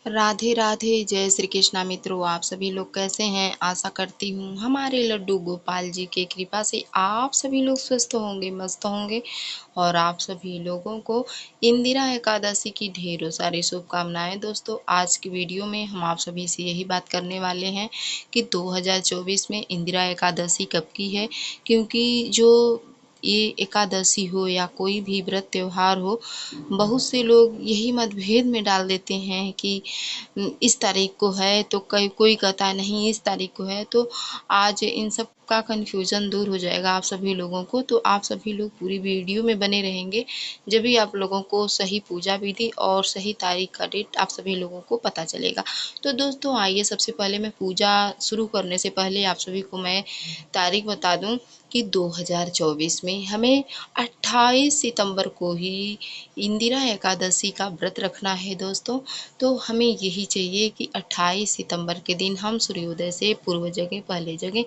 राधे राधे, जय श्री कृष्णा मित्रों। आप सभी लोग कैसे हैं? आशा करती हूँ हमारे लड्डू गोपाल जी के कृपा से आप सभी लोग स्वस्थ होंगे, मस्त होंगे। और आप सभी लोगों को इंदिरा एकादशी की ढेरों सारी शुभकामनाएं। दोस्तों, आज की वीडियो में हम आप सभी से यही बात करने वाले हैं कि 2024 में इंदिरा एकादशी कब की है। क्योंकि जो ये एकादशी हो या कोई भी व्रत त्योहार हो, बहुत से लोग यही मतभेद में डाल देते हैं कि इस तारीख को है, तो कोई कहता है नहीं इस तारीख को है। तो आज इन सब का कन्फ्यूज़न दूर हो जाएगा आप सभी लोगों को। तो आप सभी लोग पूरी वीडियो में बने रहेंगे, जब भी आप लोगों को सही पूजा विधि और सही तारीख का डेट आप सभी लोगों को पता चलेगा। तो दोस्तों आइए, सबसे पहले मैं पूजा शुरू करने से पहले आप सभी को मैं तारीख बता दूं कि 2024 में हमें 28 सितंबर को ही इंदिरा एकादशी का व्रत रखना है दोस्तों। तो हमें यही चाहिए कि 28 सितंबर के दिन हम सूर्योदय से पूर्व जगह पहले जगह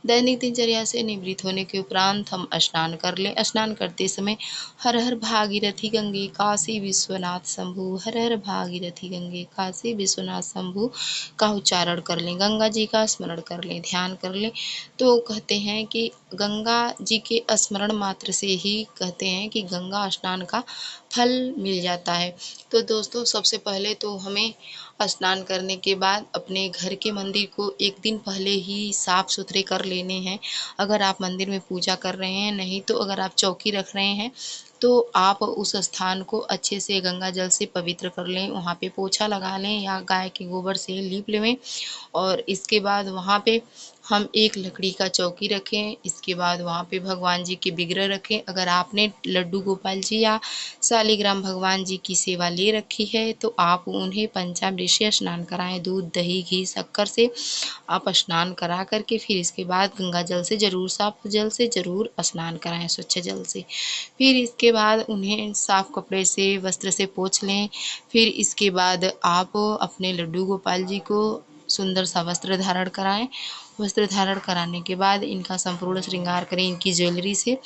दैनिक दिनचर्या से निवृत्त होने के उपरांत हम स्नान कर लें। स्नान करते समय हर हर भागीरथी गंगे काशी विश्वनाथ शंभु, हर हर भागीरथी गंगे काशी विश्वनाथ शंभु का उच्चारण कर लें, गंगा जी का स्मरण कर लें, ध्यान कर लें। तो कहते हैं कि गंगा जी के स्मरण मात्र से ही कहते हैं कि गंगा स्नान का फल मिल जाता है। तो दोस्तों, सबसे पहले तो हमें स्नान करने के बाद अपने घर के मंदिर को एक दिन पहले ही साफ सुथरे कर लेने हैं। अगर आप मंदिर में पूजा कर रहे हैं, नहीं तो अगर आप चौकी रख रहे हैं तो आप उस स्थान को अच्छे से गंगा जल से पवित्र कर लें, वहाँ पे पोछा लगा लें या गाय के गोबर से लीप लें। और इसके बाद वहाँ पे हम एक लकड़ी का चौकी रखें। इसके बाद वहाँ पे भगवान जी के विग्रह रखें। अगर आपने लड्डू गोपाल जी या शालिग्राम भगवान जी की सेवा ले रखी है तो आप उन्हें पंचामृत से स्नान कराएं, दूध दही घी शक्कर से आप स्नान करा करके फिर इसके बाद गंगा जल से ज़रूर, साफ जल से ज़रूर स्नान कराएं, स्वच्छ जल से। फिर इसके बाद उन्हें साफ कपड़े से वस्त्र से पोंछ लें। फिर इसके बाद आप अपने लड्डू गोपाल जी को सुंदर सा वस्त्र धारण कराएं। वस्त्र धारण कराने के बाद इनका संपूर्ण श्रृंगार करें इनकी ज्वेलरी से।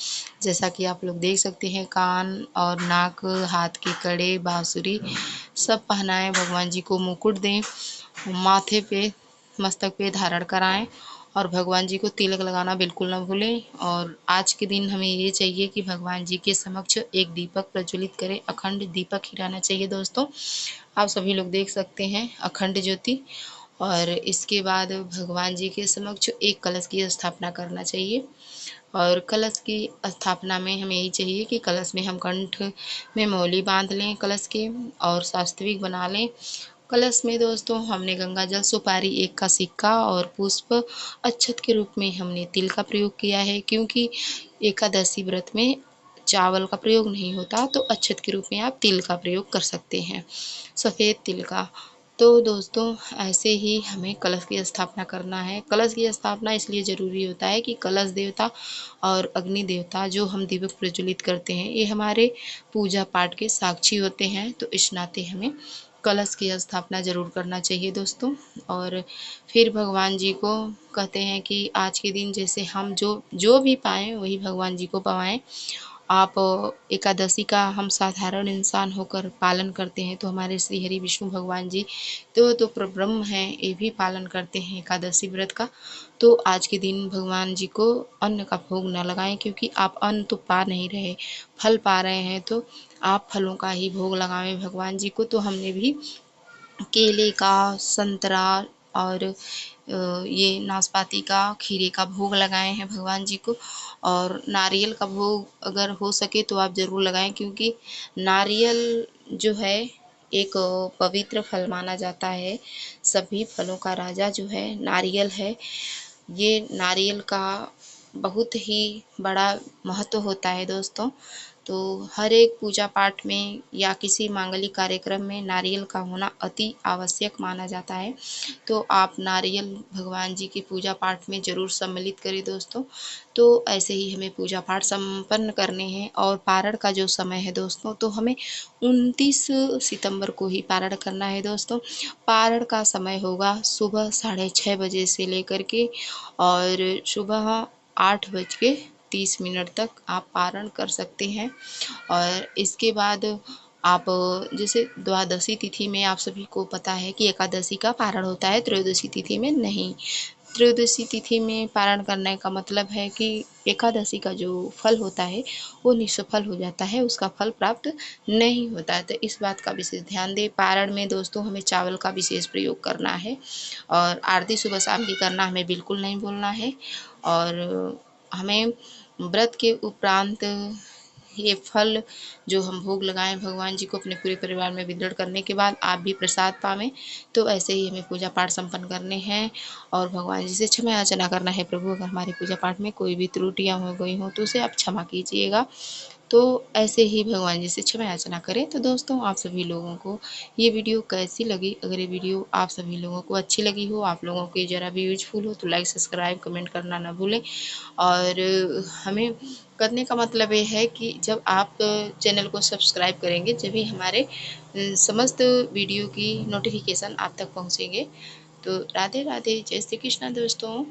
जैसा कि आप लोग देख सकते हैं, कान और नाक, हाथ के कड़े, बांसुरी सब पहनाएं। भगवान जी को मुकुट दें, माथे पे मस्तक पे धारण कराएं और भगवान जी को तिलक लगाना बिल्कुल ना भूलें। और आज के दिन हमें ये चाहिए कि भगवान जी के समक्ष एक दीपक प्रज्वलित करें, अखंड दीपक ही रहना चाहिए दोस्तों। आप सभी लोग देख सकते हैं अखंड ज्योति। और इसके बाद भगवान जी के समक्ष एक कलश की स्थापना करना चाहिए। और कलश की स्थापना में हमें यही चाहिए कि कलश में हम कंठ में मौली बांध लें कलश के, और सात्विक बना लें। कलश में दोस्तों हमने गंगा जल, सुपारी एक का सिक्का और पुष्प, अक्षत के रूप में हमने तिल का प्रयोग किया है। क्योंकि एकादशी व्रत में चावल का प्रयोग नहीं होता, तो अक्षत के रूप में आप तिल का प्रयोग कर सकते हैं, सफ़ेद तिल का। तो दोस्तों ऐसे ही हमें कलश की स्थापना करना है। कलश की स्थापना इसलिए ज़रूरी होता है कि कलश देवता और अग्नि देवता जो हम दीपक प्रज्वलित करते हैं, ये हमारे पूजा पाठ के साक्षी होते हैं। तो इस नाते हमें कलश की स्थापना ज़रूर करना चाहिए दोस्तों। और फिर भगवान जी को कहते हैं कि आज के दिन जैसे हम जो जो भी पाएँ वही भगवान जी को पवाएँ। आप एकादशी का हम साधारण इंसान होकर पालन करते हैं, तो हमारे श्री हरि विष्णु भगवान जी तो परब्रह्म हैं, ये भी पालन करते हैं एकादशी व्रत का। तो आज के दिन भगवान जी को अन्न का भोग न लगाएं, क्योंकि आप अन्न तो पा नहीं रहे, फल पा रहे हैं, तो आप फलों का ही भोग लगाएं भगवान जी को। तो हमने भी केले का, संतरा और ये नाशपाती का, खीरे का भोग लगाए हैं भगवान जी को। और नारियल का भोग अगर हो सके तो आप ज़रूर लगाएं, क्योंकि नारियल जो है एक पवित्र फल माना जाता है। सभी फलों का राजा जो है नारियल है। ये नारियल का बहुत ही बड़ा महत्व होता है दोस्तों। तो हर एक पूजा पाठ में या किसी मांगलिक कार्यक्रम में नारियल का होना अति आवश्यक माना जाता है। तो आप नारियल भगवान जी की पूजा पाठ में ज़रूर सम्मिलित करें दोस्तों। तो ऐसे ही हमें पूजा पाठ संपन्न करने हैं। और पारण का जो समय है दोस्तों, तो हमें 29 सितंबर को ही पारण करना है दोस्तों। पारण का समय होगा सुबह 6:30 बजे से लेकर के और सुबह 8:30 तक आप पारण कर सकते हैं। और इसके बाद आप जैसे द्वादशी तिथि में आप सभी को पता है कि एकादशी का पारण होता है, त्रयोदशी तिथि में नहीं। त्रयोदशी तिथि में पारण करने का मतलब है कि एकादशी का जो फल होता है वो निष्फल हो जाता है, उसका फल प्राप्त नहीं होता है। तो इस बात का विशेष ध्यान दें। पारण में दोस्तों हमें चावल का विशेष प्रयोग करना है और आरती सुबह शाम की करना हमें बिल्कुल नहीं भूलना है। और हमें व्रत के उपरांत ये फल जो हम भोग लगाएं भगवान जी को अपने पूरे परिवार में वितरण करने के बाद आप भी प्रसाद पावें, तो ऐसे ही हमें पूजा पाठ संपन्न करने हैं और भगवान जी से क्षमा याचना करना है। प्रभु अगर हमारी पूजा पाठ में कोई भी त्रुटियां हो गई हों तो उसे आप क्षमा कीजिएगा। तो ऐसे ही भगवान जी से क्षमा याचना करें। तो दोस्तों आप सभी लोगों को ये वीडियो कैसी लगी? अगर ये वीडियो आप सभी लोगों को अच्छी लगी हो, आप लोगों को ज़रा भी यूजफुल हो, तो लाइक सब्सक्राइब कमेंट करना ना भूलें। और हमें करने का मतलब ये है कि जब आप चैनल को सब्सक्राइब करेंगे जब ही हमारे समस्त वीडियो की नोटिफिकेशन आप तक पहुँचेंगे। तो राधे राधे, जय श्री कृष्ण दोस्तों।